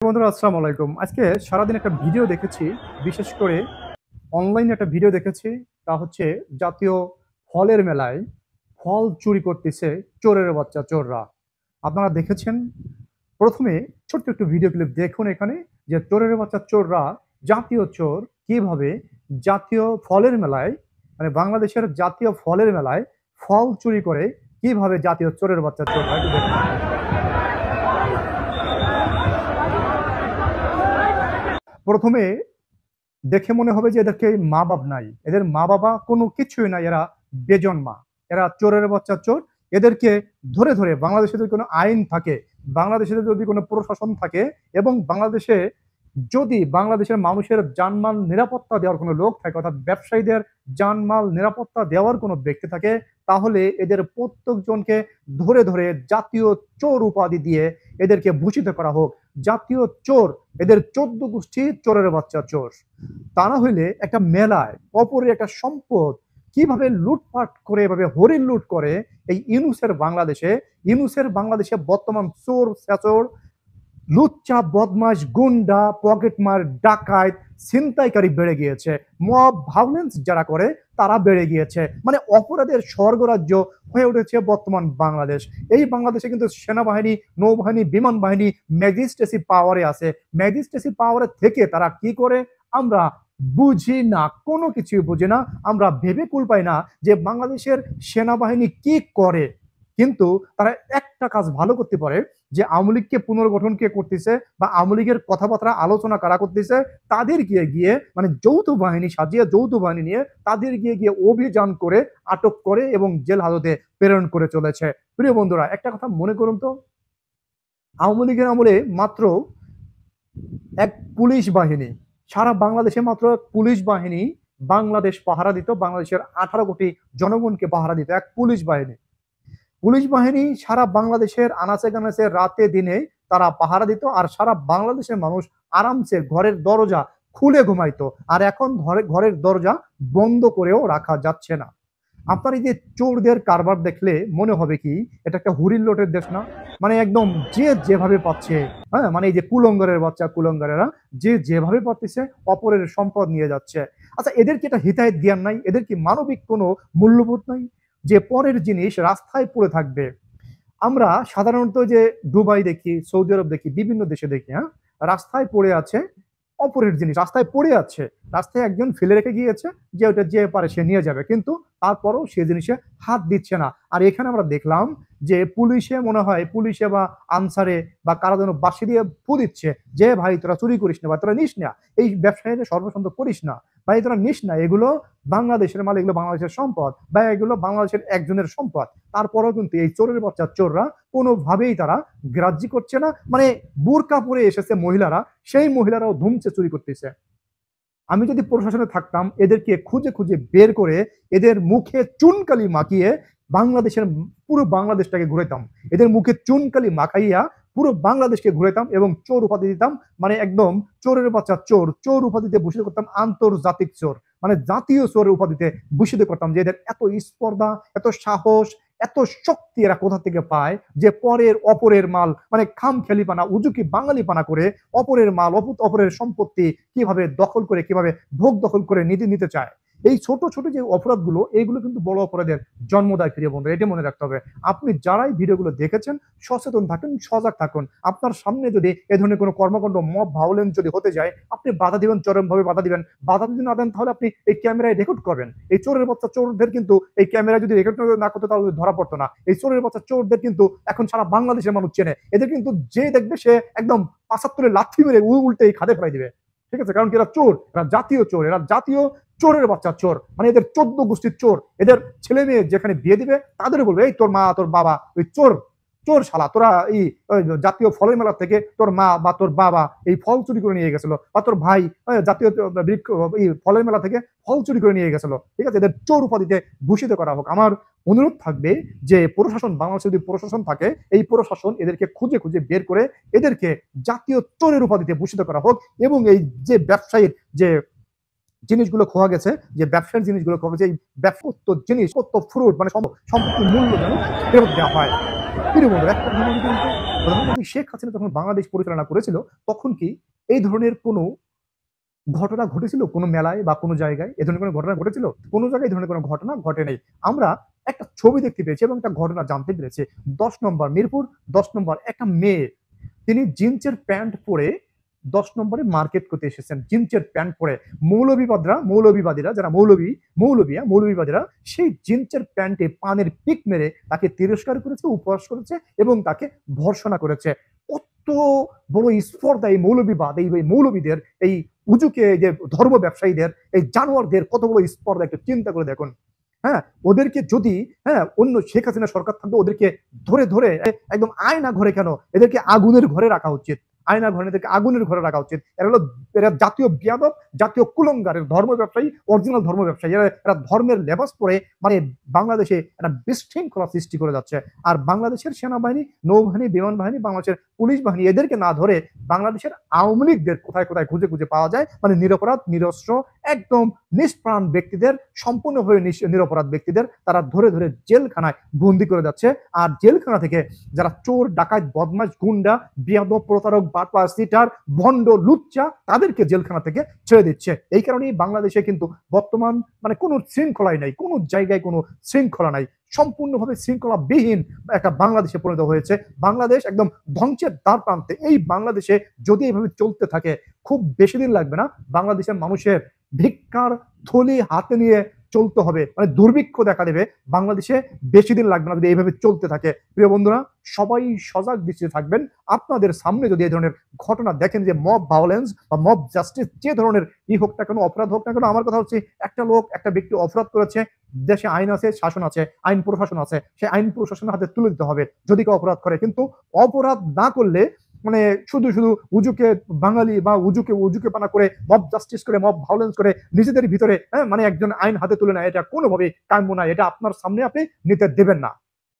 বন্ধুরা আসসালামু আলাইকুম। আজকে সারাদিন একটা ভিডিও দেখেছি, বিশেষ করে অনলাইনে একটা ভিডিও দেখেছি। তা হচ্ছে জাতীয় ফলের মেলায় ফল চুরি করতেছে চোরের বাচ্চা চোররা। আপনারা দেখেছেন? প্রথমে ছোট্ট একটু ভিডিও ক্লিপ দেখুন এখানে, যে চোরের বাচ্চা চোররা, জাতীয় চোর কিভাবে জাতীয় ফলের মেলায়, মানে বাংলাদেশের জাতীয় ফলের মেলায় ফল চুরি করে, কিভাবে জাতীয় চোরের বাচ্চা চোররা, একটু দেখুন। প্রথমে দেখে মনে হবে যে এদেরকে মা বাপ নাই, এদের মা বাবা কোনো কিছুই নাই, এরা বেজন্মা, এরা চোরের বাচ্চা চোর। এদেরকে ধরে ধরে বাংলাদেশে যদি কোনো আইন থাকে, বাংলাদেশে যদি কোনো প্রশাসন থাকে, এবং বাংলাদেশে যদি বাংলাদেশের মানুষের জানমাল নিরাপত্তা দেওয়ার কোনো লোক থাকে, অর্থাৎ ব্যবসায়ীদের জানমাল নিরাপত্তা দেওয়ার কোনো ব্যক্তি থাকে, তাহলে এদের প্রত্যেকজনকে ধরে ধরে জাতীয় চোর উপাধি দিয়ে এদেরকে ভূষিত করা হোক। জাতীয় চোর, এদের 14 গোষ্ঠী চোরের বাচ্চা চোর। তা না হইলে একটা মেলায় অপরের একটা সম্পদ কিভাবে লুটপাট করে, এভাবে হরিণ লুট করে এই ইউনুসের বাংলাদেশে বর্তমান চোর চেচোর, লুচ্চা বদমাশ গুন্ডা পকেটমার ডাকাত ছিনতাইকারী বেড়ে গিয়েছে। মব ভায়োলেন্স যারা করে তারা বেড়ে গিয়েছে, মানে অপরাধের স্বর্গরাজ্য হয়ে উঠেছে বর্তমান বাংলাদেশ। এই বাংলাদেশে কিন্তু সেনাবাহিনী, নৌবাহিনী, বিমান বাহিনী ম্যাজিস্ট্রেসি পাওয়ারে আছে। ম্যাজিস্ট্রেসি পাওয়ারে থেকে তারা কি করে আমরা বুঝি না, কোনো কিছুই বুঝি না। আমরা ভেবে কুল পাই না যে বাংলাদেশের সেনাবাহিনী কি করে, কিন্তু তারা একটা কাজ ভালো করতে পারে, যে আওয়ামী লীগকে পুনর্গঠন কে করতেছে বা আওয়ামী লীগের কথাবার্তা আলোচনা কারা করতেছে, তাদের গিয়ে গিয়ে মানে যৌথ বাহিনী সাজিয়ে, যৌথ বাহিনী নিয়ে তাদের গিয়ে গিয়ে অভিযান করে আটক করে এবং জেল হাজতে প্রেরণ করে চলেছে। প্রিয় বন্ধুরা, একটা কথা মনে করুন তো, আওয়ামী লীগের আমলে মাত্র এক পুলিশ বাহিনী, সারা বাংলাদেশে মাত্র এক পুলিশ বাহিনী বাংলাদেশ পাহারা দিত, বাংলাদেশের 18 কোটি জনগণকে পাহারা দিত এক পুলিশ বাহিনী সারা বাংলাদেশের আনাচে কানাচে রাতে দিনে তারা পাহারা দিত, আর সারা বাংলাদেশের মানুষ আরামসে ঘরের দরজা খুলে ঘুমাইতো। আর এখন ঘরের দরজা বন্ধ করেও রাখা যাচ্ছে না। আপনার এই যে চোরদের কারবার দেখলে মনে হবে কি এটা একটা হুরিল লোটের দেশ না? মানে একদম যে যেভাবে পাচ্ছে, হ্যাঁ, মানে এই যে কুলঙ্গারের বাচ্চা কুলঙ্গারেরা যে যেভাবে পাচ্ছে অপরের সম্পদ নিয়ে যাচ্ছে। আচ্ছা, এদের কি এটা হিতাহিত জ্ঞান নাই? এদের কি মানবিক কোনো মূল্যবোধ নাই যে পরের জিনিস রাস্তায় পড়ে থাকবে? আমরা সাধারণত যে দুবাই দেখি, সৌদি আরব দেখি, বিভিন্ন দেশে দেখি, হ্যাঁ, রাস্তায় পড়ে আছে অপরের জিনিস, রাস্তায় পড়ে আছে, রাস্তায় একজন ফেলে রেখে গিয়েছে, যে ওটা যে পারে সে নিয়ে যাবে, কিন্তু তারপরও সে জিনিসে হাত দিচ্ছে না। আর এখানে আমরা দেখলাম যে পুলিশে, মনে হয় পুলিশে বা আনসারে বা কারা যেন বাঁশি দিয়ে ফু দিচ্ছে, যে ভাই তোরা চুরি করিস না, বা তোরা নিস না, এই ব্যবসায়ীদের সর্বসন্ত করিস না, ভাই তোরা নিস না, এগুলো বাংলাদেশের মাল, এগুলো বাংলাদেশের সম্পদ, বা এগুলো বাংলাদেশের একজনের সম্পদ। তারপরেও কিন্তু এই চোরের বাচ্চা চোররা কোনোভাবেই তারা গ্রাহ্য করছে না। মানে বুরকা পরে এসেছে মহিলারা, সেই মহিলারাও ধুমছে চুরি করতেছে। আমি যদি প্রশাসনে থাকতাম, এদেরকে খুঁজে খুঁজে বের করে এদের মুখে চুনকালি মাখিয়ে বাংলাদেশের পুরো বাংলাদেশটাকে ঘুরাইতাম। এদের মুখে চুনকালি মাখাইয়া পুরো বাংলাদেশকে ঘুরাইতাম এবং চোর উপাধি দিতাম। মানে একদম চোরের বাচ্চা চোর, চোর উপাধিতে ভূষিত করতাম, আন্তর্জাতিক চোর, মানে জাতীয় চোরের উপাধিতে ভূষিত করতাম। যে এদের এত স্পর্ধা, এত সাহস, এত শক্তি এরা কোথা থেকে পায়, যে অপরের মাল, মানে খামখেয়ালিপানা, উজুকি বাঙালিপানা করে অপরের মাল, অপরের সম্পত্তি কিভাবে দখল করে, কিভাবে ভোগ দখল করে নিতে চায়। এই ছোট ছোট যে অপরাধগুলো, এইগুলো কিন্তু বড় অপরাধের জন্ম দেয়। প্রিয় বন্ধু, এটা মনে রাখতে হবে। আপনি যারাই ভিডিওগুলো দেখেছেন, সচেতন থাকুন, সজাগ থাকুন। আপনার সামনে যদি এ ধরনের কোনো কর্মকাণ্ড, মব ভায়োলেন্স যদি হতে যায়, আপনি বাধা দিবেন, চরমভাবে বাধা দিবেন। বাধা যদি না দেন, তাহলে আপনি এই ক্যামেরায় রেকর্ড করবেন। এই চোরের বাচ্চা চোরদের কিন্তু এই ক্যামেরায় যদি রেকর্ড না করতো, তাহলে ধরা পড়তো না। এই চোরের বাচ্চা চোরদের কিন্তু এখন সারা বাংলাদেশের মানুষ চেনে। এদের কিন্তু যে দেখবে সে একদম 75 লাথি মেরে উল্টে এই খাদে ফেলাই দিবে। ঠিক আছে? কারণ কি, এরা চোর, এরা জাতীয় চোর, এরা জাতীয় চোরের বাচ্চা চোর। মানে এদের 14 গোষ্ঠীর চোর। এদের ছেলে মেয়ে যেখানে বিয়ে দিবে, তাদের বলবে, এই তোর মা তোর বাবা ওই চোর, চোর শালা, তোরা এই জাতীয় ফলের মেলা থেকে তোর মা বা তোর বাবা এই ফল চুরি করে নিয়ে গেছিল, বা তোর ভাই জাতীয় ফলের মেলা থেকে ফল চুরি করে নিয়ে গেছিল। ঠিক আছে? এদের চোর উপাধিতে ভূষিত করা হোক। আমার অনুরোধ থাকবে যে প্রশাসন, বাংলাদেশে যদি প্রশাসন থাকে, এই প্রশাসন এদেরকে খুঁজে খুঁজে বের করে এদেরকে জাতীয় চোরের উপাধিতে ভূষিত করা হোক, এবং এই যে ব্যবসায়ীর যে জিনিসগুলো খোয়া গেছে, যে ব্যবসার জিনিসগুলো খোয়া গেছে, এই ব্যবসাত্ব জিনিস, কত ফ্রুট, মানে সম্পত্তির মূল্য যেন ফেরত দেওয়া হয়। প্রিয় বন্ধুরা, একটা প্রধানমন্ত্রী শেখ হাসিনা যখন বাংলাদেশ পরিচালনা করেছিল তখন কি এই ধরনের কোনো ঘটনা ঘটেছিল কোনো মেলায় বা কোনো জায়গায়? এ ধরনের কোনো ঘটনা ঘটেছিল? কোনো জায়গায় এই ধরনের কোনো ঘটনা ঘটে নাই। আমরা একটা ছবি দেখতে পেয়েছি এবং একটা ঘটনা জানতে পেরেছি। ১০ নম্বর মিরপুর ১০ নম্বর একটা মেয়ে, তিনি জিন্সের প্যান্ট পরে ১০ নম্বরে মার্কেট করতে এসেছেন। জিন্সের প্যান্ট পরে। মৌলবাদীরা যারা মৌলবাদীরা সেই জিন্সের প্যান্টে পানের পিক মেরে তাকে তিরস্কার করেছে, উপহাস করেছে এবং তাকে ভর্ৎসনা করেছে। কত বড় স্পর্ধা এই মৌলবিবাদ, এই মৌলবীদের, এই উজুকে যে ধর্ম ব্যবসায়ীদের, এই জানোয়ারদের কত বড় স্পর্ধা একটু চিন্তা করে দেখুন। হ্যাঁ, ওদেরকে যদি অন্য শেখ হাসিনা সরকার থাকতো ওদেরকে ধরে একদম আয়না ঘরে কেন, এদেরকে আগুনের ঘরে রাখা উচিত। আয়না ঘরে এদেরকে আগুনের ঘরে রাখা উচিত। এরা জাতীয় বিয়াদব, জাতীয় কুলঙ্গার, ধর্ম ব্যবসায়ী, অরিজিনাল ধর্ম ব্যবসায়ী। এরা ধর্মের লেবাস পরে মানে বাংলাদেশে একটা বিশৃঙ্খলা সৃষ্টি করে যাচ্ছে। আর বাংলাদেশের সেনাবাহিনী, নৌবাহিনী, বিমান বাহিনী, বাংলাদেশের পুলিশ বাহিনী এদেরকে না ধরে বাংলাদেশের আওয়ামী লীগদের কোথায় খুঁজে পাওয়া যায়, মানে নিরপরাধ, নিরস্ত্র, একদম নিষ্প্রাণ ব্যক্তিদের, সম্পূর্ণভাবে নিরপরাধ ব্যক্তিদের তারা ধরে জেলখানায় বন্দি করে যাচ্ছে। আর জেলখানা থেকে যারা চোর, ডাকাত, বদমাশ, গুন্ডা, বিয়াদব, প্রতারক, বাটপার, সিটার, ভণ্ড, লুচ্চা তাদেরকে জেলখানা থেকে ছেড়ে দিচ্ছে। এই কারণেই বাংলাদেশে কিন্তু বর্তমান মানে কোনো শৃঙ্খলাই নাই, কোনো জায়গায় কোনো শৃঙ্খলা নাই, সম্পূর্ণভাবে শৃঙ্খলাবিহীন একটা বাংলাদেশে পরিণত হয়েছে। বাংলাদেশ একদম ধ্বংসের দ্বার প্রান্তে। এই বাংলাদেশে যদি এভাবে চলতে থাকে খুব বেশি দিন লাগবে না, বাংলাদেশের মানুষের ভিক্ষার থলি হাতে নিয়ে চলতে হবে, মানে দুর্ভিক্ষ দেখা দেবে বাংলাদেশে, বেশি দিন লাগবে না যদি এইভাবে চলতে থাকে। প্রিয় বন্ধুরা, সবাই সজাগ দৃষ্টিতে থাকবেন। আপনাদের সামনে যদি এই ধরনের ঘটনা দেখেন, যে মব ভায়োলেন্স বা মব জাস্টিস, যে ধরনের হোক না কেন, অপরাধ হোক না কেন, আমার কথা হচ্ছে একটা লোক, একটা ব্যক্তি অপরাধ করেছে, দেশে আইন আছে, শাসন আছে, আইন প্রশাসন আছে, সেই আইন প্রশাসনের হাতে তুলে দিতে হবে যদি কেউ অপরাধ করে। কিন্তু অপরাধ না করলে মানে শুধু উজুকে বাঙালি বা উজুকে পানা করে, মব জাস্টিস করে, মব ভায়োলেন্স করে নিজেদের ভিতরে মানে একজন আইন হাতে তুলে নেয়, এটা কোনোভাবেই কাম্য নয়। এটা আপনার সামনে আপনি নিতে দেবেন না।